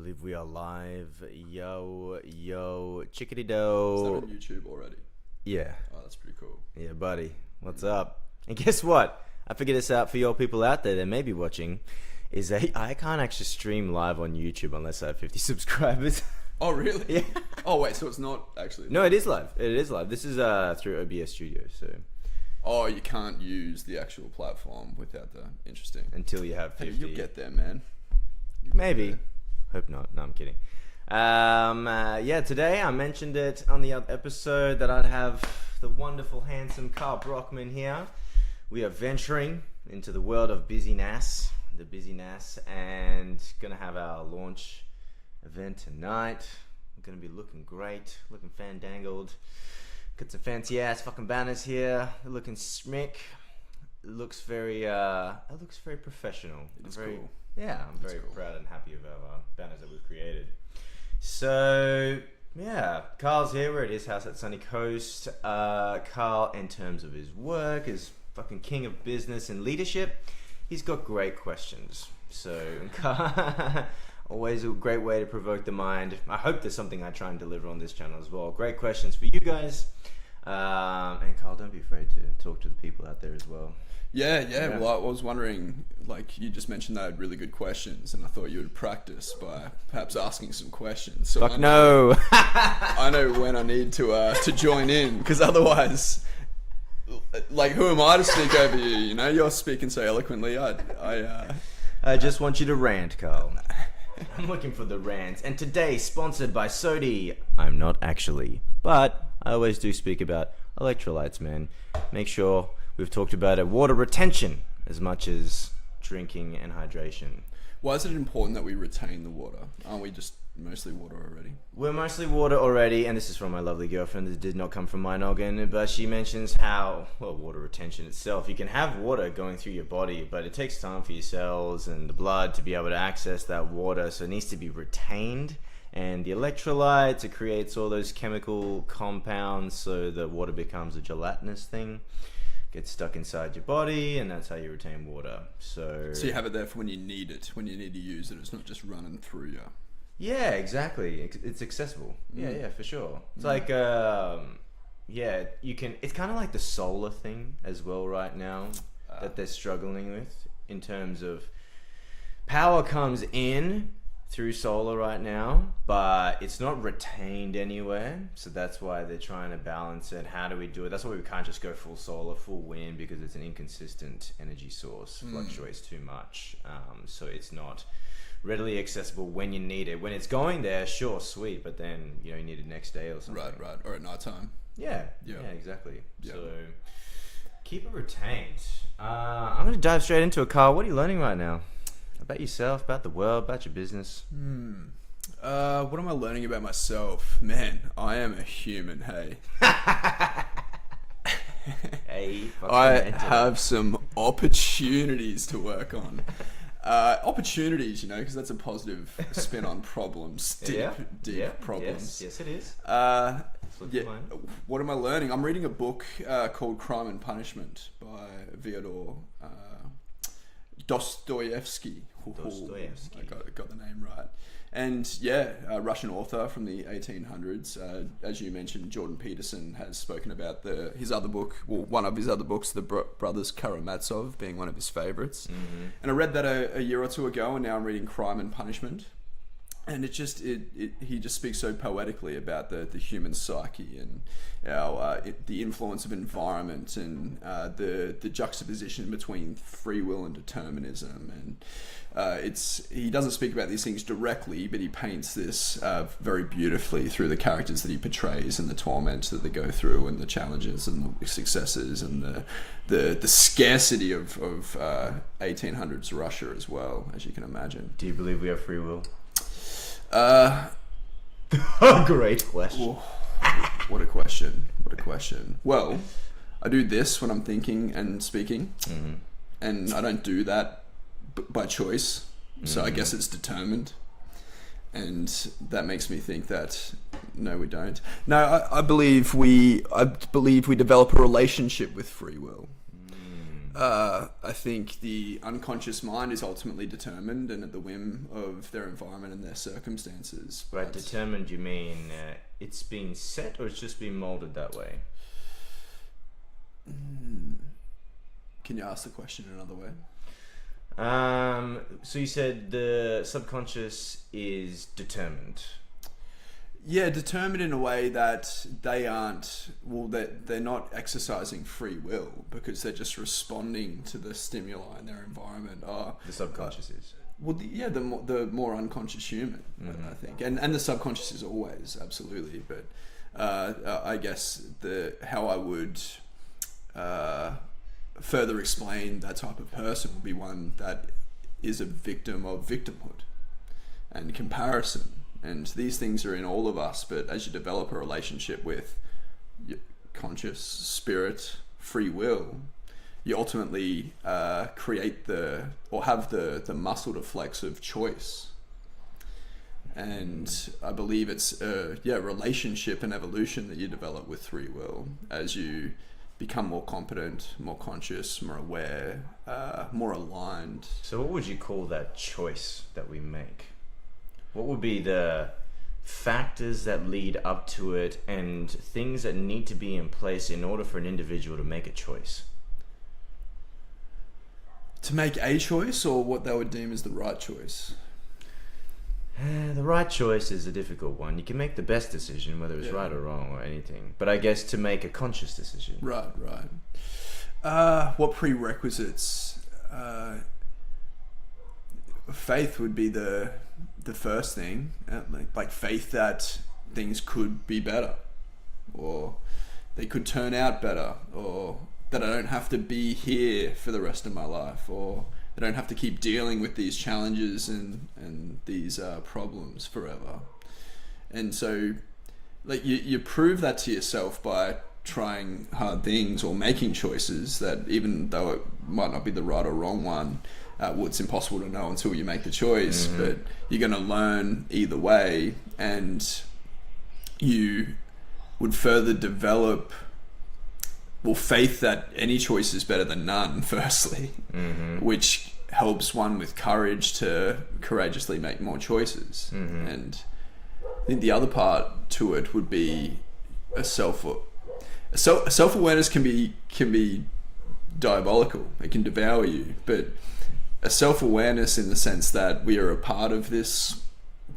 believe we are live. Yo, chickadee Is that dough. on YouTube already? Yeah, Oh, that's pretty cool. yeah, buddy. What's up? And guess what? I figured this out for your people out there that may be watching. Is that I can't actually stream live on YouTube unless I have 50 subscribers. Oh, really? Yeah. Oh, wait, so it's not actually... No, it is live. It is live. This is through OBS Studio, so Oh, you can't use the actual platform without the... Interesting. until you have 50. Hey, you'll get there, man. You'll get Maybe. there. Hope not. No, I'm kidding. Yeah, today I mentioned it on the other episode that I'd have the wonderful, handsome Karl Brockman here. We are venturing into the world of busyness, and gonna have our launch event tonight. We're gonna be looking great, looking fandangled. Got some fancy ass fucking banners here. They're looking smick. It looks very professional. It's very, cool. Yeah, I'm very cool. proud and happy of our banners that we've created. So, yeah, Carl's here. We're at his house at Sunny Coast. Karl, in terms of his work, is fucking king of business and leadership. He's got great questions. So, always a great way to provoke the mind. I hope there's something I try and deliver on this channel as well. Great questions for you guys. And Karl, don't be afraid to talk to the people out there as well. Yeah. Well, I was wondering, like, you just mentioned that I had really good questions, and I thought you would practice by perhaps asking some questions. So Fuck no. I know when I need to join in, because otherwise, like, who am I to speak over you? You know, you're speaking so eloquently. I just want you to rant, Karl. I'm looking for the rants. And today, sponsored by Sodi. I'm not actually, but I always do speak about electrolytes, man. Make sure we've talked about it. Water retention as much as drinking and hydration. Why is it important that we retain the water? Aren't we just mostly water already? We're mostly water already, and this is from my lovely girlfriend. This did not come from my noggin, but she mentions how, well, water retention itself, you can have water going through your body, but it takes time for your cells and the blood to be able to access that water, so it needs to be retained. And the electrolytes, it creates all those chemical compounds, so the water becomes a gelatinous thing. Gets stuck inside your body, and that's how you retain water. So you have it there for when you need it, when you need to use it. It's not just running through you. Yeah, exactly. It's accessible. Yeah, for sure. It's like, yeah, you can. It's kind of like the solar thing as well right now that they're struggling with in terms of power comes in through solar right now, but it's not retained anywhere. So that's why they're trying to balance it. How do we do it? That's why we can't just go full solar, full wind, because it's an inconsistent energy source. Fluctuates too much. So it's not readily accessible when you need it. When it's going there, sure, sweet, but then you need it next day or something. Right. Or at night time. Yeah, exactly. Yeah. So keep it retained. I'm going to dive straight into it, Karl. What are you learning right now? About yourself, about the world, about your business? What am I learning about myself? Man, I am a human, hey. Hey, I have some opportunities to work on. Opportunities, because that's a positive spin on problems. Deep problems. Yes, it is. What am I learning? I'm reading a book called Crime and Punishment by Fyodor Dostoevsky. I got the name right. And a Russian author from the 1800s. As you mentioned, Jordan Peterson has spoken about his other book, one of his other books, The Brothers Karamazov, being one of his favorites. Mm-hmm. And I read that a year or two ago, and now I'm reading Crime and Punishment. And he just speaks so poetically about the human psyche and the influence of environment and the juxtaposition between free will and determinism. And he doesn't speak about these things directly, but he paints this very beautifully through the characters that he portrays and the torments that they go through and the challenges and the successes and the scarcity of 1800s Russia as well, as you can imagine. Do you believe we have free will? Great question. What a question. Well, I do this when I'm thinking and speaking, and I don't do that by choice, so I guess it's determined, and that makes me think that no, we don't. No, I believe we develop a relationship with free will. I think the unconscious mind is ultimately determined and at the whim of their environment and their circumstances. Right, determined, you mean it's been set or it's just been molded that way? Can you ask the question another way? So you said the subconscious is determined. Yeah, determined in a way that they aren't, well, they're not exercising free will because they're just responding to the stimuli in their environment. The subconscious is. Well, the more unconscious human, I think, and the subconscious is always, absolutely. But I guess how I would further explain that type of person would be one that is a victim of victimhood and comparison. And these things are in all of us, but as you develop a relationship with your conscious spirit, free will, you ultimately create have the muscle to flex of choice. And I believe it's relationship and evolution that you develop with free will as you become more competent, more conscious, more aware, more aligned. So what would you call that choice that we make? What would be the factors that lead up to it and things that need to be in place in order for an individual to make a choice? To make a choice, or what they would deem as the right choice? The right choice is a difficult one. You can make the best decision, whether it's right or wrong or anything. But I guess to make a conscious decision. Right. What prerequisites? Faith would be the first thing, like faith that things could be better, or they could turn out better, or that I don't have to be here for the rest of my life, or I don't have to keep dealing with these challenges and these problems forever. And so, like you prove that to yourself by trying hard things or making choices that, even though it might not be the right or wrong one, well, it's impossible to know until you make the choice, but you're going to learn either way, and you would further develop, well, faith that any choice is better than none, firstly, which helps one with courage to courageously make more choices. And I think the other part to it would be self-awareness can be diabolical. It can devour you, but a self-awareness in the sense that we are a part of this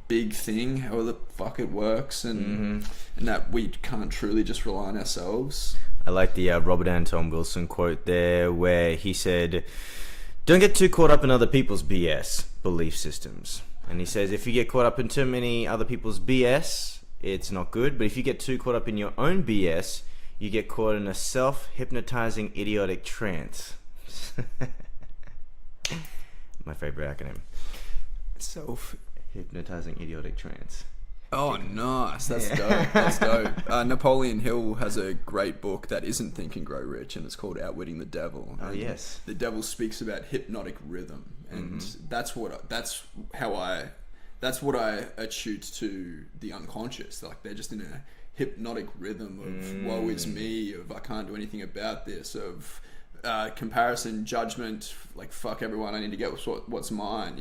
big thing, however the fuck it works, and that we can't truly just rely on ourselves. I like the Robert Anton Wilson quote there, where he said, "Don't get too caught up in other people's BS belief systems." And he says, if you get caught up in too many other people's BS, it's not good. But if you get too caught up in your own BS, you get caught in a self-hypnotizing idiotic trance. My favorite acronym. Self-hypnotizing idiotic trance. Oh, nice. That's dope. That's dope. Napoleon Hill has a great book that isn't Think and Grow Rich, and it's called Outwitting the Devil. Oh, yes. The devil speaks about hypnotic rhythm, and that's what I attribute to the unconscious. Like, they're just in a hypnotic rhythm of woe is me, of I can't do anything about this, of comparison, judgment, like fuck everyone, I need to get what's mine,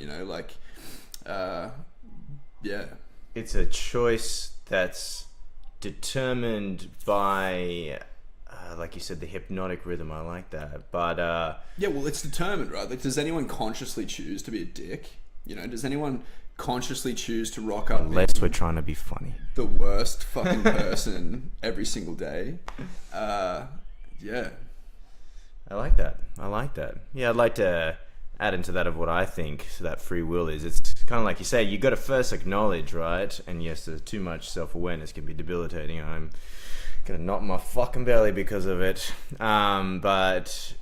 It's a choice that's determined by like you said, the hypnotic rhythm. I like that. But it's determined, right? Like, does anyone consciously choose to be a dick? Does anyone consciously choose to rock up unless we're trying to be funny, the worst fucking person every single day? I like that. Yeah, I'd like to add into that of what I think that free will is. It's kind of like you say, you got to first acknowledge, right? And yes, there's too much self-awareness can be debilitating. I'm gonna knock my fucking belly because of it. But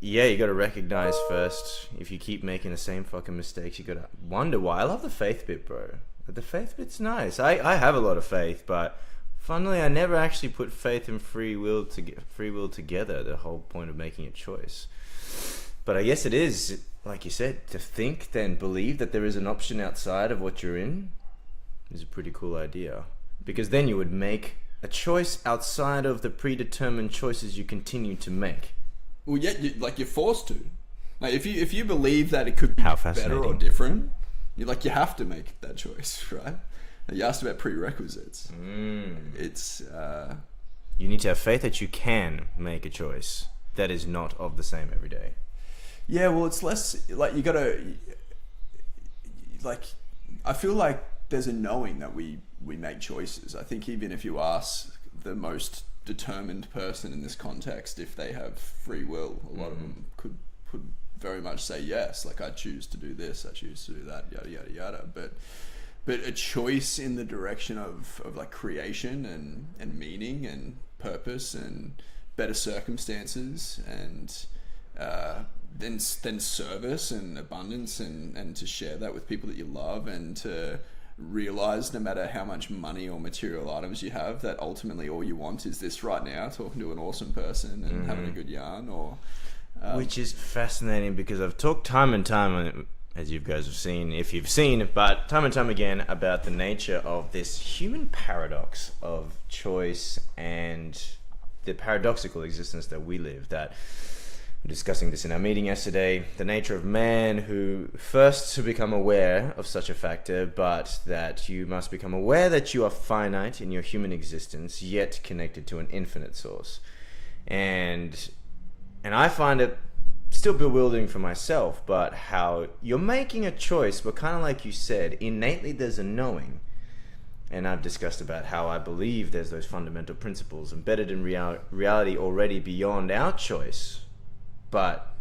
yeah, you got to recognize first. If you keep making the same fucking mistakes, you got to wonder why. I love the faith bit, bro. The faith bit's nice. I have a lot of faith, but funnily, I never actually put faith and free will together. The whole point of making a choice. But I guess it is, like you said, to think then believe that there is an option outside of what you're in is a pretty cool idea. Because then you would make a choice outside of the predetermined choices you continue to make. Well, yeah, you're forced to. Like if you believe that it could be How better or different, you have to make that choice, right? You asked about prerequisites. It's you need to have faith that you can make a choice that is not of the same every day. Yeah, well, it's less like you gotta like. I feel like there's a knowing that we make choices. I think even if you ask the most determined person in this context if they have free will, a lot of them could very much say yes. Like, I choose to do this, I choose to do that, yada yada yada. But a choice in the direction of like creation and meaning and purpose and better circumstances and then service and abundance and to share that with people that you love and to realize no matter how much money or material items you have that ultimately all you want is this right now, talking to an awesome person and having a good yarn or which is fascinating because I've talked time and time, as you guys have seen, if you've seen, but time and time again about the nature of this human paradox of choice and the paradoxical existence that we live. That we're discussing this in our meeting yesterday, the nature of man who first to become aware of such a factor, but that you must become aware that you are finite in your human existence, yet connected to an infinite source. And I find it still bewildering for myself, but how you're making a choice, but kind of like you said, innately there's a knowing. And I've discussed about how I believe there's those fundamental principles embedded in reality already beyond our choice. But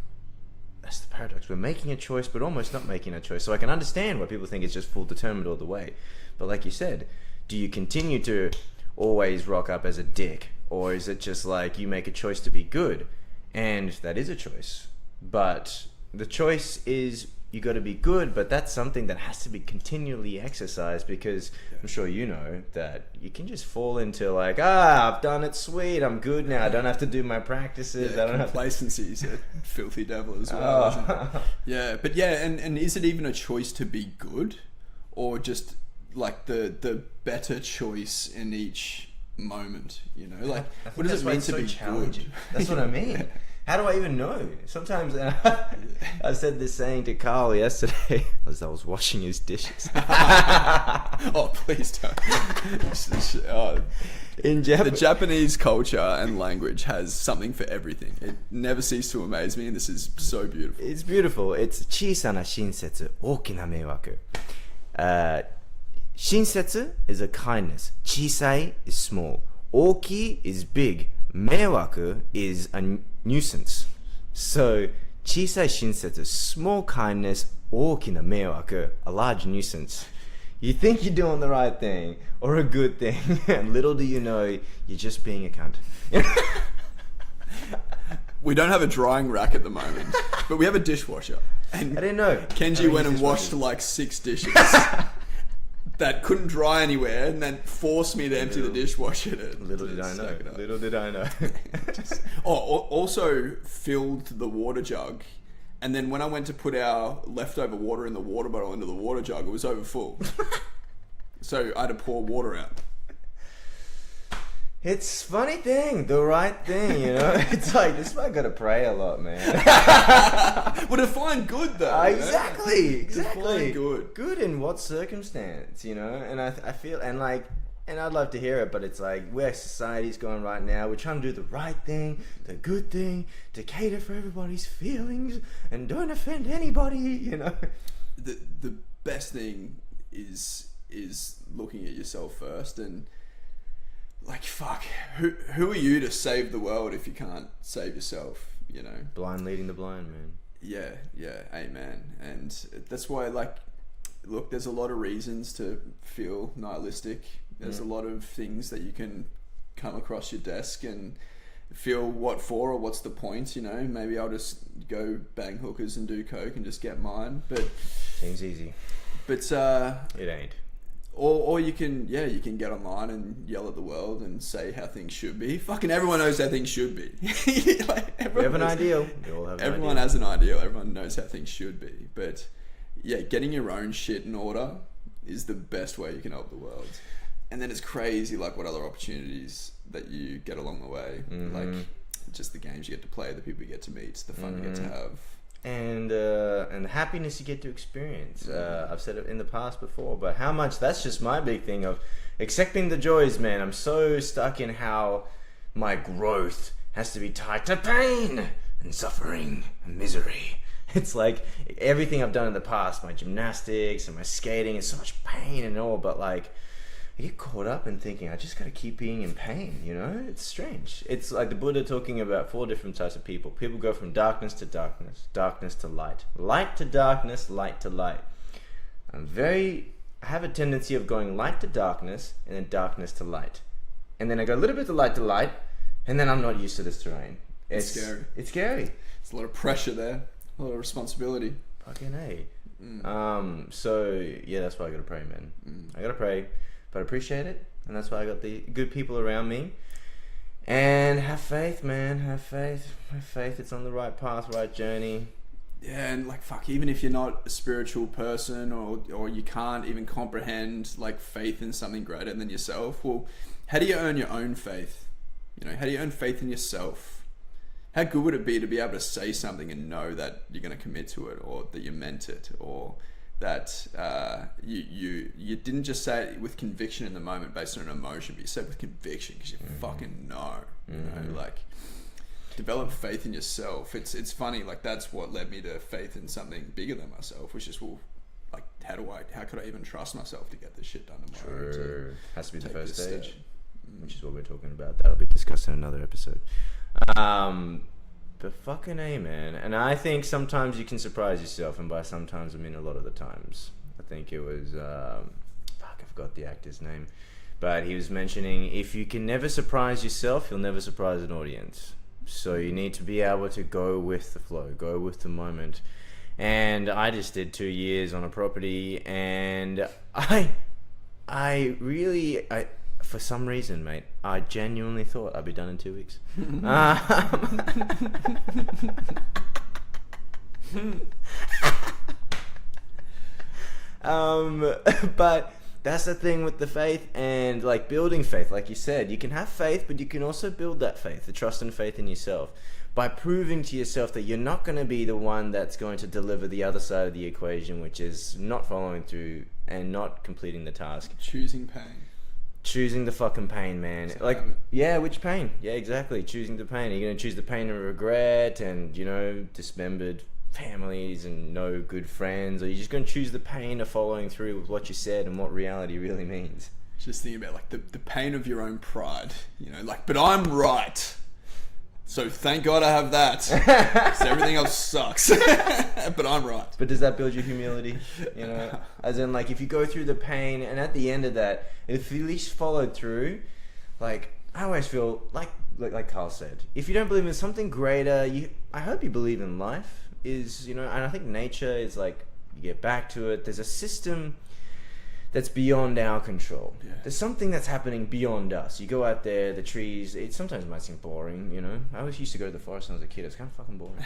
that's the paradox. We're making a choice, but almost not making a choice. So I can understand why people think it's just full determined all the way. But like you said, do you continue to always rock up as a dick? Or is it just like you make a choice to be good? And that is a choice. But the choice is you got to be good, but that's something that has to be continually exercised because I'm sure you know that you can just fall into like, I've done it, sweet, I'm good now, I don't have to do my practices. Yeah, I don't complacency is a filthy devil as well. Isn't it? Yeah, but yeah, and is it even a choice to be good or just like the better choice in each moment, you know? Like, what does it mean to be challenging? Good? That's what I mean. How do I even know? Sometimes I said this saying to Karl yesterday as I was washing his dishes. Oh, please don't. The Japanese culture and language has something for everything. It never ceases to amaze me, and this is so beautiful. It's beautiful. It's 小さな親切、大きな迷惑。親切 is a kindness. 小さい is small. 大きい is big. 迷惑 is a nuisance. So, 小さい親切, small kindness, 大きな迷惑, a large nuisance. You think you're doing the right thing or a good thing, and little do you know, you're just being a cunt. We don't have a drying rack at the moment, but we have a dishwasher. And I didn't know. Kenji went and washed like 6 dishes. That couldn't dry anywhere, and then forced me to empty the dishwasher. Little did I know. Also filled the water jug, and then when I went to put our leftover water in the water bottle into the water jug, it was over full. So I had to pour water out. It's funny thing, the right thing, you know? It's like, this man gotta pray a lot, man. Well, define good, though. Exactly. Define good. Good in what circumstance, you know? And I feel, and I'd love to hear it, but it's like, where society's going right now, we're trying to do the right thing, the good thing, to cater for everybody's feelings, and don't offend anybody, you know? The best thing is looking at yourself first, and like, fuck, who are you to save the world if you can't save yourself, you know? Blind leading the blind, man. Yeah, amen. And that's why, like, look, there's a lot of reasons to feel nihilistic. There's a lot of things that you can come across your desk and feel what for or what's the point, you know? Maybe I'll just go bang hookers and do coke and just get mine, but... Seems easy. But, it ain't. Or you can get online and yell at the world and say how things should be. Fucking everyone knows how things should be. Like, we have an ideal. We all have everyone has an ideal. Everyone knows how things should be. But yeah, getting your own shit in order is the best way you can help the world. And then it's crazy, like, what other opportunities that you get along the way. Mm-hmm. Like, just the games you get to play, the people you get to meet, the fun you get to have. And the happiness you get to experience. I've said it in the past before, but how much, that's just my big thing of accepting the joys, man. I'm so stuck in how my growth has to be tied to pain and suffering and misery. It's like everything I've done in the past, my gymnastics and my skating, is so much pain and all, but like I get caught up in thinking I just gotta keep being in pain, you know? It's strange. It's like the Buddha talking about 4 different types of people. People go from darkness to darkness, darkness to light, light to darkness, light to light. I have a tendency of going light to darkness and then darkness to light. And then I go a little bit to light, and then I'm not used to this terrain. It's scary. It's scary. There's a lot of pressure there. A lot of responsibility. Fucking A. So yeah, that's why I gotta pray, man. I gotta pray, but I appreciate it, and that's why I got the good people around me. And have faith, man. Have faith. Have faith. It's on the right path, right journey. Yeah, and like fuck, even if you're not a spiritual person or you can't even comprehend like faith in something greater than yourself, well, how do you earn your own faith? You know, how do you earn faith in yourself? How good would it be to be able to say something and know that you're going to commit to it, or that you meant it, or that you didn't just say it with conviction in the moment based on an emotion, but you said it with conviction because you fucking know. You know, like develop faith in yourself. It's funny, like that's what led me to faith in something bigger than myself, which is, well, like how could I even trust myself to get this shit done tomorrow? Sure. Has to be the first stage, which is what we're talking about. That'll be discussed in another episode. But fucking A, man. And I think sometimes you can surprise yourself, and by sometimes I mean a lot of the times. I think it was I forgot the actor's name, but he was mentioning if you can never surprise yourself, you'll never surprise an audience. So you need to be able to go with the flow, go with the moment. And I just did 2 years on a property, and I for some reason, mate, I genuinely thought I'd be done in 2 weeks. But that's the thing with the faith and like building faith. Like you said, you can have faith, but you can also build that faith, the trust and faith in yourself, by proving to yourself that you're not going to be the one that's going to deliver the other side of the equation, which is not following through and not completing the task. Choosing pain. Choosing the fucking pain, man. Like, yeah, which pain? Yeah, exactly. Choosing the pain. Are you going to choose the pain of regret and, you know, dismembered families and no good friends? Or are you just going to choose the pain of following through with what you said and what reality really means? Just thinking about, like, the pain of your own pride. You know, like, but I'm right. So thank God I have that. So everything else sucks. But I'm right. But does that build your humility? You know, as in, like, if you go through the pain and at the end of that, if you at least followed through, like, I always feel like Karl said, if you don't believe in something greater, I hope you believe in life. Is, you know, and I think nature is like, you get back to it. There's a system that's beyond our control. Yeah. There's something that's happening beyond us. You go out there, the trees, it sometimes might seem boring, you know. I always used to go to the forest when I was a kid. It's kind of fucking boring.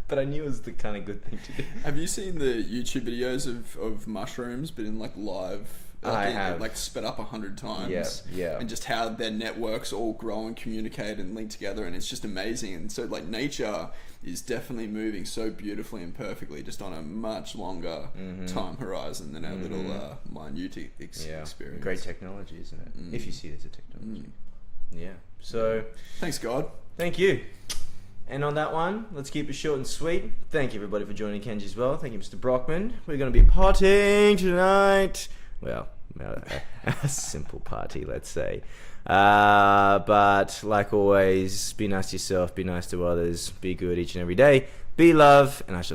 But I knew it was the kind of good thing to do. Have you seen the YouTube videos of mushrooms, but in like live? I have. Like sped up 100 times. Yeah. And just how their networks all grow and communicate and link together, and it's just amazing. And so like nature is definitely moving so beautifully and perfectly, just on a much longer time horizon than our little minute experience. Great technology, isn't it? If you see it as a technology. Yeah. So thanks, God. Thank you. And on that one, let's keep it short and sweet. Thank you everybody for joining Kenji as well. Thank you, Mr. Brockman. We're going to be partying tonight. Well, a simple party, let's say. But like always, be nice to yourself, be nice to others, be good each and every day, be love, and I shall talk